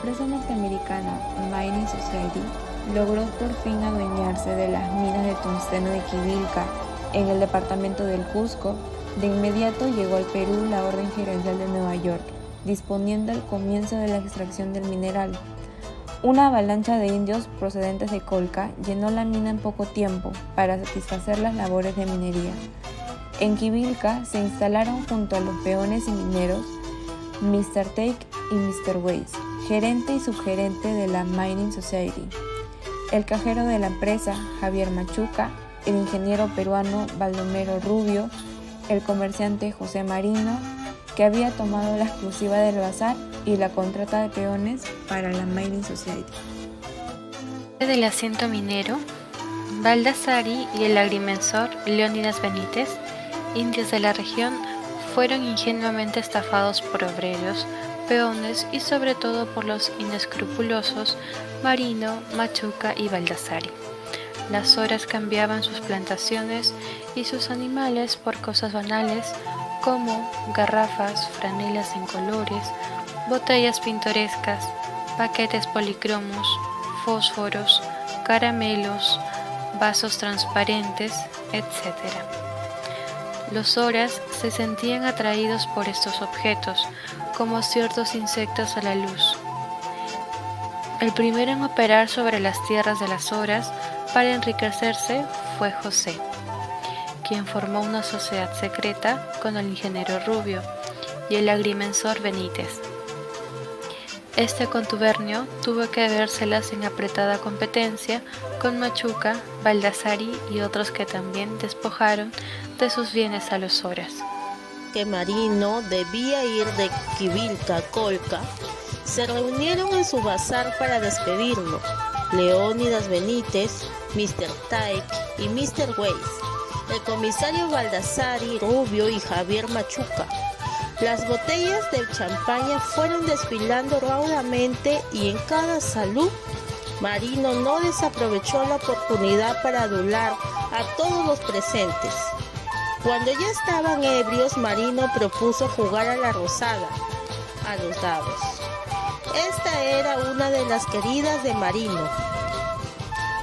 empresa norteamericana Mining Society logró por fin adueñarse de las minas de tungsteno de Quivilca en el departamento del Cusco, de inmediato llegó al Perú la Orden Gerencial de Nueva York, disponiendo el comienzo de la extracción del mineral. Una avalancha de indios procedentes de Colca llenó la mina en poco tiempo para satisfacer las labores de minería. En Quivilca se instalaron junto a los peones y mineros Mr. Take y Mr. Weiss, gerente y subgerente de la Mining Society, el cajero de la empresa Javier Machuca, el ingeniero peruano Baldomero Rubio, el comerciante José Marino, que había tomado la exclusiva del bazar y la contrata de peones para la Mining Society. Del asiento minero, Baldassari y el agrimensor Leónidas Benítez, indios de la región, fueron ingenuamente estafados por obreros, peones y sobre todo por los inescrupulosos Marino, Machuca y Baldassari. Las horas cambiaban sus plantaciones y sus animales por cosas banales como garrafas, franelas en colores, botellas pintorescas, paquetes policromos, fósforos, caramelos, vasos transparentes, etc. Los horas se sentían atraídos por estos objetos, como ciertos insectos a la luz. El primero en operar sobre las tierras de las horas para enriquecerse fue José, quien formó una sociedad secreta con el ingeniero Rubio y el agrimensor Benítez. Este contubernio tuvo que vérselas en apretada competencia con Machuca, Baldassari y otros que también despojaron de sus bienes a los horas. Que Marino debía ir de Quivilca a Colca, se reunieron en su bazar para despedirlo. Leónidas Benítez, Mr. Taek y Mr. Weiss, el comisario Baldassari, Rubio y Javier Machuca. Las botellas de champaña fueron desfilando raudamente y en cada salud, Marino no desaprovechó la oportunidad para adular a todos los presentes. Cuando ya estaban ebrios, Marino propuso jugar a la rosada, a los dados. Esta era una de las queridas de Marino.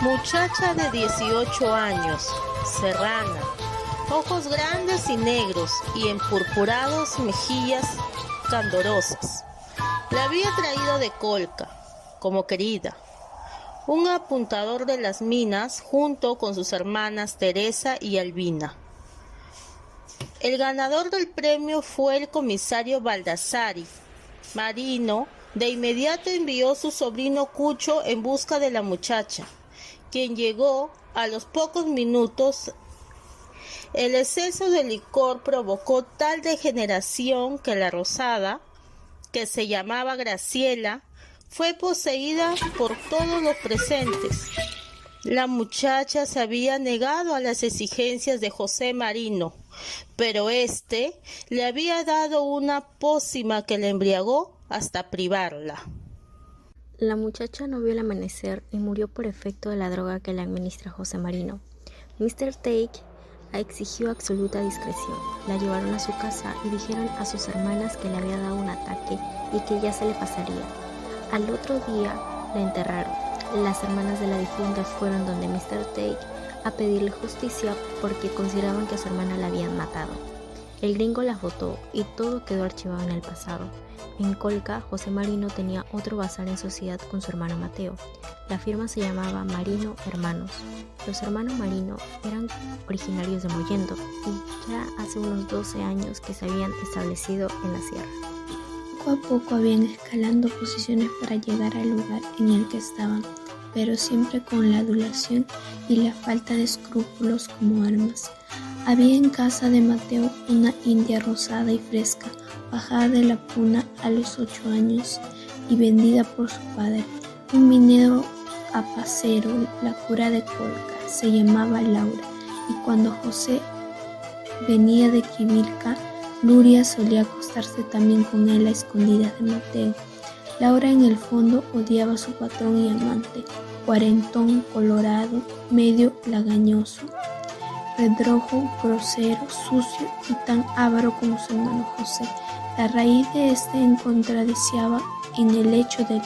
Muchacha de 18 años, serrana, ojos grandes y negros y empurpurados mejillas candorosas. La había traído de Colca, como querida, un apuntador de las minas junto con sus hermanas Teresa y Albina. El ganador del premio fue el comisario Baldassari. Marino de inmediato envió a su sobrino Cucho en busca de la muchacha, quien llegó a los pocos minutos. El exceso de licor provocó tal degeneración que la rosada, que se llamaba Graciela, fue poseída por todos los presentes. La muchacha se había negado a las exigencias de José Marino, pero éste le había dado una pócima que la embriagó hasta privarla. La muchacha no vio el amanecer y murió por efecto de la droga que le administra José Marino. Mr. Take exigió absoluta discreción. La llevaron a su casa y dijeron a sus hermanas que le había dado un ataque y que ya se le pasaría. Al otro día la enterraron. Las hermanas de la difunta fueron donde Mr. Take a pedirle justicia porque consideraban que a su hermana la habían matado. El gringo las votó y todo quedó archivado en el pasado. En Colca, José Marino tenía otro bazar en sociedad con su hermano Mateo. La firma se llamaba Marino Hermanos. Los hermanos Marino eran originarios de Mollendo y ya hace unos 12 años que se habían establecido en la sierra. Poco a poco habían escalando posiciones para llegar al lugar en el que estaban, pero siempre con la adulación y la falta de escrúpulos como armas. Había en casa de Mateo una india rosada y fresca, bajada de la puna a los 8 años y vendida por su padre, un minero apacero, la cura de Colca, se llamaba Laura, y cuando José venía de Quivilca, Luria solía acostarse también con él a escondidas de Mateo. Laura en el fondo odiaba a su patrón y amante, cuarentón, colorado, medio lagañoso, redrojo, grosero, sucio y tan avaro como su hermano José. La raíz de este en contradiciaba en el hecho del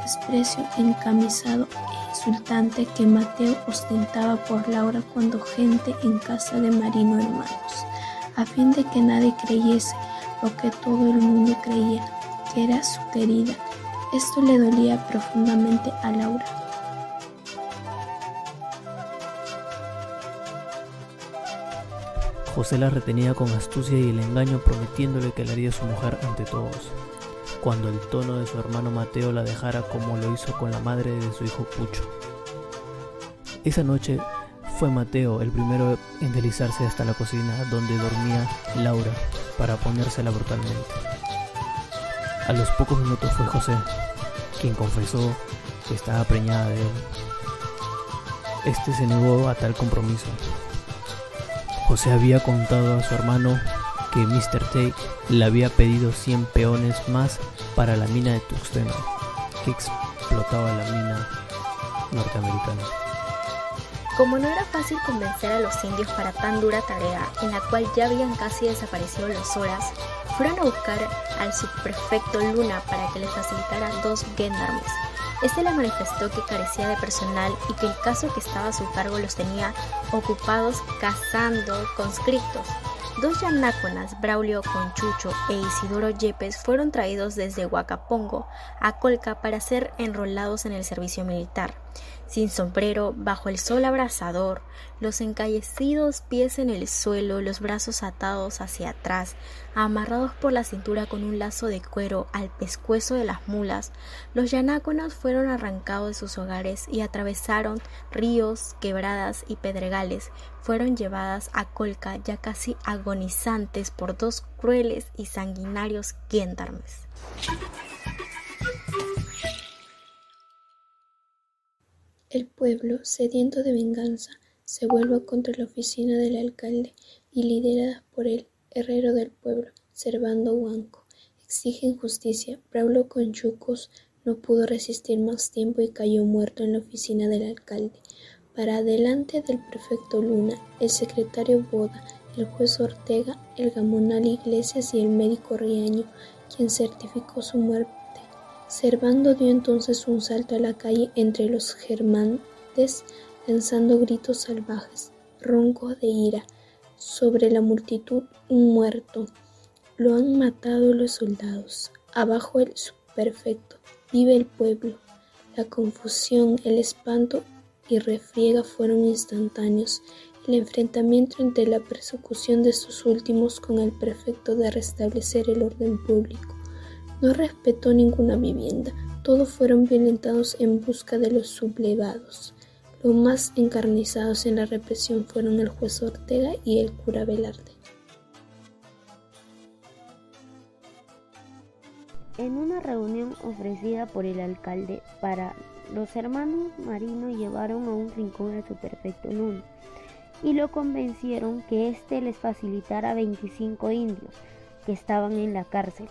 desprecio encamisado e insultante que Mateo ostentaba por Laura cuando gente en casa de Marino hermanos, a fin de que nadie creyese lo que todo el mundo creía, que era su querida. Esto le dolía profundamente a Laura. José la retenía con astucia y el engaño, prometiéndole que la haría su mujer ante todos, cuando el tono de su hermano Mateo la dejara, como lo hizo con la madre de su hijo Pucho. Esa noche fue Mateo el primero en deslizarse hasta la cocina donde dormía Laura para ponérsela brutalmente. A los pocos minutos fue José quien confesó que estaba preñada de él. Este se negó a tal compromiso. José había contado a su hermano que Mr. Tate le había pedido 100 peones más para la mina de tungsteno que explotaba la mina norteamericana. Como no era fácil convencer a los indios para tan dura tarea, en la cual ya habían casi desaparecido los horas, fueron a buscar al subprefecto Luna para que les facilitara 2 gendarmes. Este le manifestó que carecía de personal y que el caso que estaba a su cargo los tenía ocupados cazando conscriptos. 2 yanáconas, Braulio Conchucho e Isidoro Yepes, fueron traídos desde Huacapongo a Colca para ser enrolados en el servicio militar. Sin sombrero, bajo el sol abrasador, los encallecidos pies en el suelo, los brazos atados hacia atrás, amarrados por la cintura con un lazo de cuero al pescuezo de las mulas, los yanáconas fueron arrancados de sus hogares y atravesaron ríos, quebradas y pedregales. Fueron llevadas a Colca ya casi agonizantes por 2 crueles y sanguinarios gendarmes. El pueblo, sediento de venganza, se vuelve contra la oficina del alcalde y, lideradas por el herrero del pueblo, Servando Huanco, exigen justicia. Braulio Conchucos no pudo resistir más tiempo y cayó muerto en la oficina del alcalde. Para adelante del prefecto Luna, el secretario Boda, el juez Ortega, el gamonal Iglesias y el médico Riaño, quien certificó su muerte. Servando dio entonces un salto a la calle entre los germantes, lanzando gritos salvajes, roncos de ira. Sobre la multitud un muerto. Lo han matado los soldados. Abajo el subprefecto. Vive el pueblo. La confusión, el espanto y refriega fueron instantáneos. El enfrentamiento entre la persecución de estos últimos con el prefecto de restablecer el orden público. No respetó ninguna vivienda, todos fueron violentados en busca de los sublevados. Los más encarnizados en la represión fueron el juez Ortega y el cura Velarde. En una reunión ofrecida por el alcalde para los hermanos Marino, llevaron a un rincón al subprefecto Luna y lo convencieron que éste les facilitara 25 indios que estaban en la cárcel,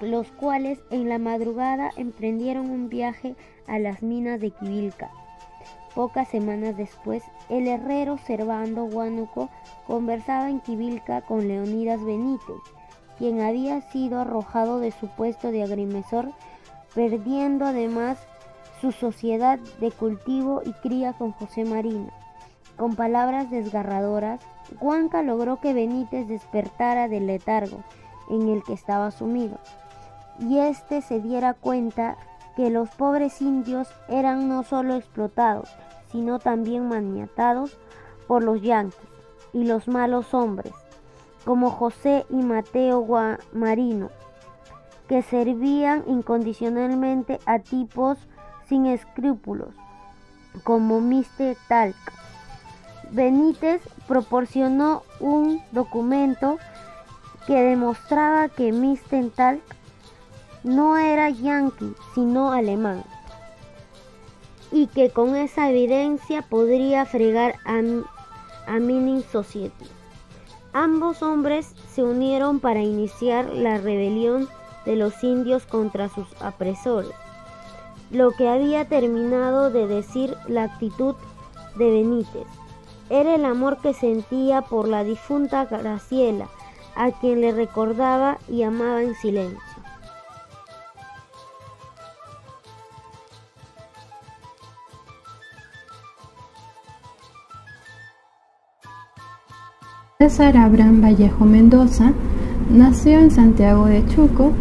los cuales en la madrugada emprendieron un viaje a las minas de Quivilca. Pocas semanas después, el herrero Servando Huánuco conversaba en Quivilca con Leonidas Benítez, quien había sido arrojado de su puesto de agrimensor, perdiendo además su sociedad de cultivo y cría con José Marino. Con palabras desgarradoras, Huanca logró que Benítez despertara del letargo en el que estaba sumido, y éste se diera cuenta que los pobres indios eran no solo explotados, sino también maniatados por los yanquis y los malos hombres, como José y Mateo Marino, que servían incondicionalmente a tipos sin escrúpulos, como Mr. Talc. Benítez proporcionó un documento que demostraba que Mr. Talc no era yanqui, sino alemán, y que con esa evidencia podría fregar a Mining Society. Ambos hombres se unieron para iniciar la rebelión de los indios contra sus opresores, lo que había terminado de decir la actitud de Benítez. Era el amor que sentía por la difunta Graciela, a quien le recordaba y amaba en silencio. César Abraham Vallejo Mendoza nació en Santiago de Chuco,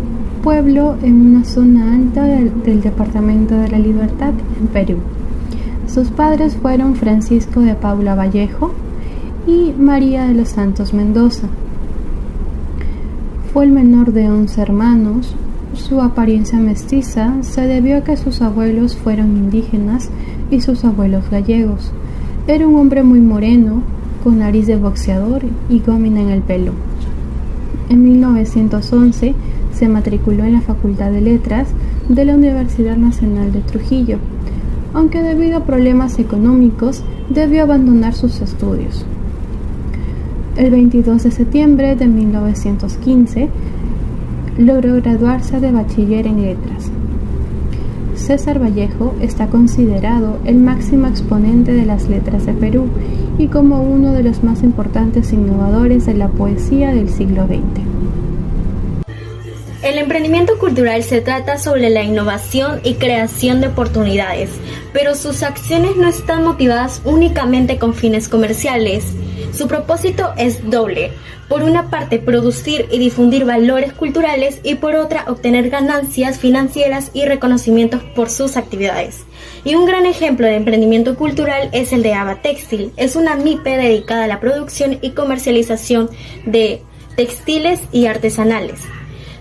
pueblo en una zona alta del departamento de La Libertad, en Perú. Sus padres fueron Francisco de Paula Vallejo y María de los Santos Mendoza. Fue el menor de 11 hermanos. Su apariencia mestiza se debió a que sus abuelos fueron indígenas y sus abuelos gallegos. Era un hombre muy moreno, con nariz de boxeador y gómina en el pelo. En 1911 se matriculó en la Facultad de Letras de la Universidad Nacional de Trujillo, aunque debido a problemas económicos debió abandonar sus estudios. El 22 de septiembre de 1915 logró graduarse de bachiller en letras. César Vallejo está considerado el máximo exponente de las letras de Perú y como uno de los más importantes innovadores de la poesía del siglo XX. El emprendimiento cultural se trata sobre la innovación y creación de oportunidades, pero sus acciones no están motivadas únicamente con fines comerciales. Su propósito es doble. Por una parte, producir y difundir valores culturales y por otra, obtener ganancias financieras y reconocimientos por sus actividades. Y un gran ejemplo de emprendimiento cultural es el de Ava Textil. Es una MIPE dedicada a la producción y comercialización de textiles y artesanales.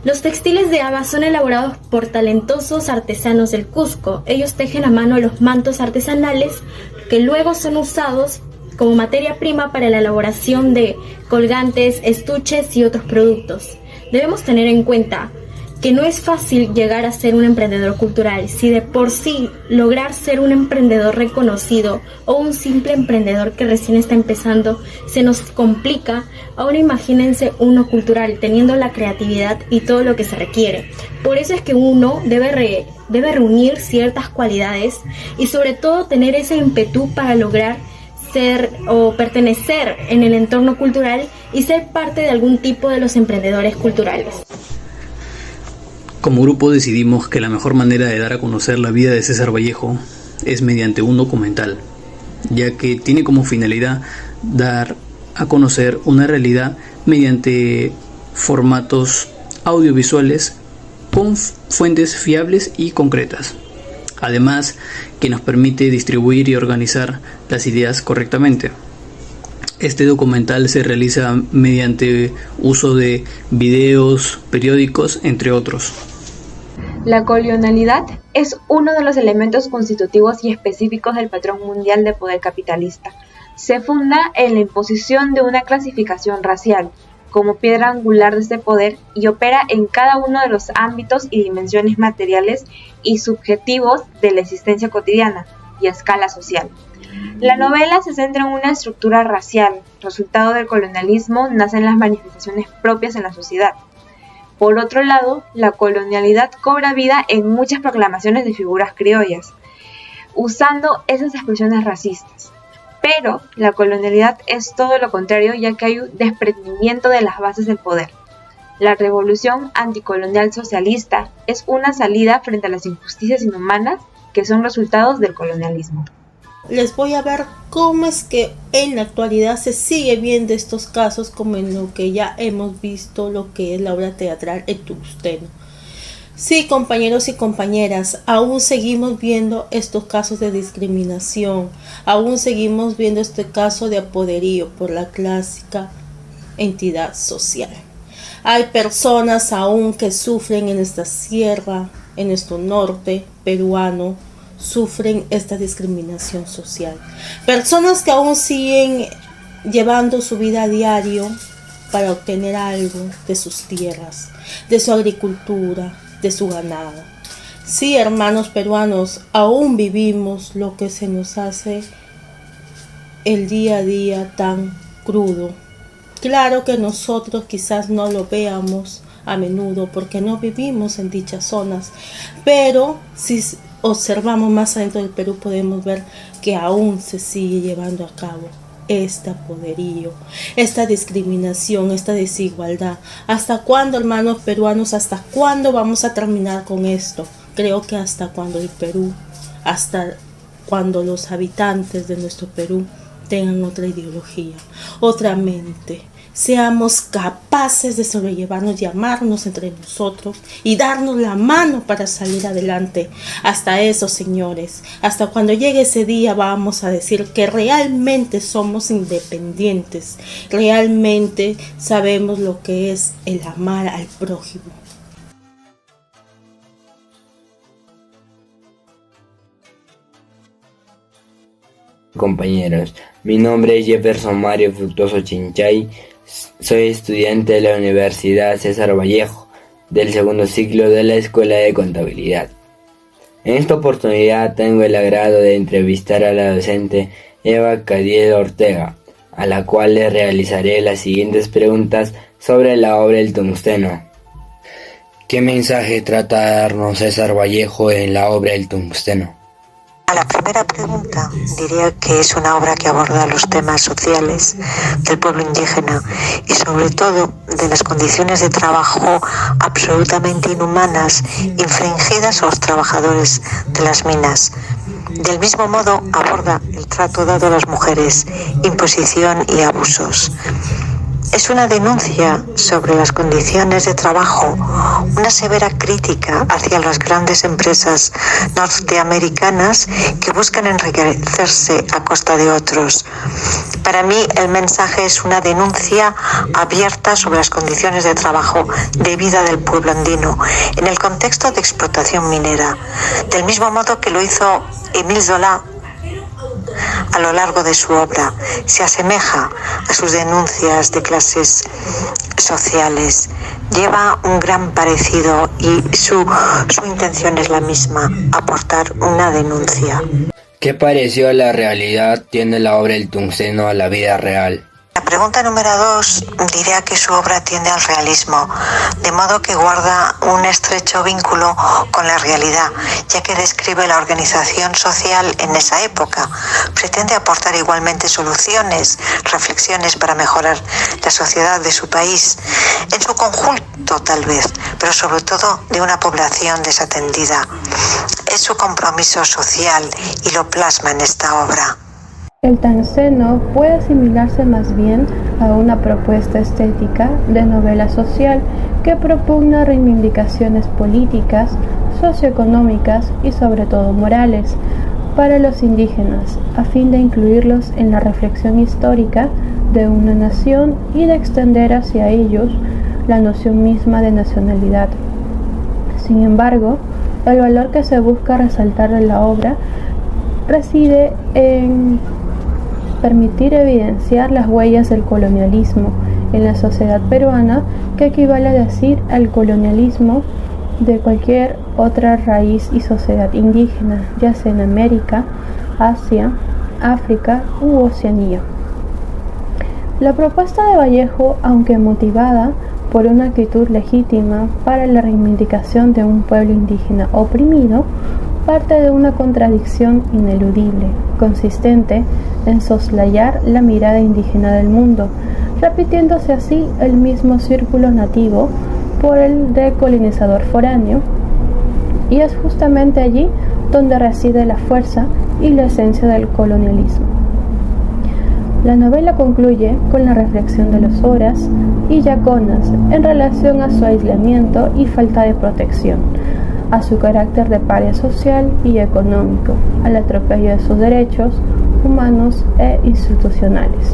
Los textiles de Ava son elaborados por talentosos artesanos del Cusco. Ellos tejen a mano los mantos artesanales que luego son usados como materia prima para la elaboración de colgantes, estuches y otros productos. Debemos tener en cuenta que no es fácil llegar a ser un emprendedor cultural. Si de por sí lograr ser un emprendedor reconocido o un simple emprendedor que recién está empezando se nos complica, ahora imagínense uno cultural teniendo la creatividad y todo lo que se requiere. Por eso es que uno debe reunir ciertas cualidades y sobre todo tener ese ímpetu para lograr ser o pertenecer en el entorno cultural y ser parte de algún tipo de los emprendedores culturales. Como grupo decidimos que la mejor manera de dar a conocer la vida de César Vallejo es mediante un documental, ya que tiene como finalidad dar a conocer una realidad mediante formatos audiovisuales con fuentes fiables y concretas. Además, que nos permite distribuir y organizar las ideas correctamente. Este documental se realiza mediante uso de videos, periódicos, entre otros. La colonialidad es uno de los elementos constitutivos y específicos del patrón mundial de poder capitalista. Se funda en la imposición de una clasificación racial como piedra angular de este poder y opera en cada uno de los ámbitos y dimensiones materiales y subjetivos de la existencia cotidiana y a escala social. La novela se centra en una estructura racial. Resultado del colonialismo nacen las manifestaciones propias en la sociedad. Por otro lado, la colonialidad cobra vida en muchas proclamaciones de figuras criollas, usando esas expresiones racistas. Pero la colonialidad es todo lo contrario, ya que hay un desprendimiento de las bases del poder. La revolución anticolonial socialista es una salida frente a las injusticias inhumanas que son resultados del colonialismo. Les voy a ver cómo es que en la actualidad se sigue viendo estos casos, como en lo que ya hemos visto lo que es la obra teatral El Tungsteno. Sí, compañeros y compañeras, aún seguimos viendo estos casos de discriminación, aún seguimos viendo este caso de apoderío por la clásica entidad social. Hay personas aún que sufren en esta sierra, en nuestro norte peruano, sufren esta discriminación social. Personas que aún siguen llevando su vida a diario para obtener algo de sus tierras, de su agricultura, de su ganado. Sí, hermanos peruanos, aún vivimos lo que se nos hace el día a día tan crudo. Claro que nosotros quizás no lo veamos a menudo porque no vivimos en dichas zonas, pero si observamos más adentro del Perú podemos ver que aún se sigue llevando a cabo este poderío, esta discriminación, esta desigualdad. ¿Hasta cuándo, hermanos peruanos? ¿Hasta cuándo vamos a terminar con esto? Creo que hasta cuando el Perú, hasta cuando los habitantes de nuestro Perú tengan otra ideología, otra mente. Seamos capaces de sobrellevarnos y amarnos entre nosotros y darnos la mano para salir adelante. Hasta eso, señores, hasta cuando llegue ese día vamos a decir que realmente somos independientes, realmente sabemos lo que es el amar al prójimo. Compañeros, mi nombre es Jefferson Mario Fructuoso Chinchay. Soy estudiante de la Universidad César Vallejo, del segundo ciclo de la Escuela de Contabilidad. En esta oportunidad tengo el agrado de entrevistar a la docente Eva Cadiel Ortega, a la cual le realizaré las siguientes preguntas sobre la obra El Tungsteno. ¿Qué mensaje trata de darnos César Vallejo en la obra El Tungsteno? A la primera pregunta, diría que es una obra que aborda los temas sociales del pueblo indígena y sobre todo de las condiciones de trabajo absolutamente inhumanas infringidas a los trabajadores de las minas. Del mismo modo aborda el trato dado a las mujeres, imposición y abusos. Es una denuncia sobre las condiciones de trabajo, una severa crítica hacia las grandes empresas norteamericanas que buscan enriquecerse a costa de otros. Para mí, el mensaje es una denuncia abierta sobre las condiciones de trabajo de vida del pueblo andino en el contexto de explotación minera, del mismo modo que lo hizo Émile Zola a lo largo de su obra. Se asemeja a sus denuncias de clases sociales. Lleva un gran parecido y su intención es la misma, aportar una denuncia. ¿Qué parecido a la realidad tiene la obra El Tungsteno a la vida real? La pregunta número 2 diría que su obra tiende al realismo, de modo que guarda un estrecho vínculo con la realidad, ya que describe la organización social en esa época. Pretende aportar igualmente soluciones, reflexiones para mejorar la sociedad de su país, en su conjunto tal vez, pero sobre todo de una población desatendida. Es su compromiso social y lo plasma en esta obra. El Tungsteno puede asimilarse más bien a una propuesta estética de novela social que propugna reivindicaciones políticas, socioeconómicas y sobre todo morales para los indígenas, a fin de incluirlos en la reflexión histórica de una nación y de extender hacia ellos la noción misma de nacionalidad. Sin embargo, el valor que se busca resaltar en la obra reside en permitir evidenciar las huellas del colonialismo en la sociedad peruana, que equivale a decir al colonialismo de cualquier otra raíz y sociedad indígena, ya sea en América, Asia, África u Oceanía. La propuesta de Vallejo, aunque motivada por una actitud legítima para la reivindicación de un pueblo indígena oprimido, parte de una contradicción ineludible, consistente en soslayar la mirada indígena del mundo, repitiéndose así el mismo círculo nativo por el de colonizador foráneo, y es justamente allí donde reside la fuerza y la esencia del colonialismo. La novela concluye con la reflexión de los Oras y Yaconas en relación a su aislamiento y falta de protección, a su carácter de paria social y económico, al atropello de sus derechos humanos e institucionales.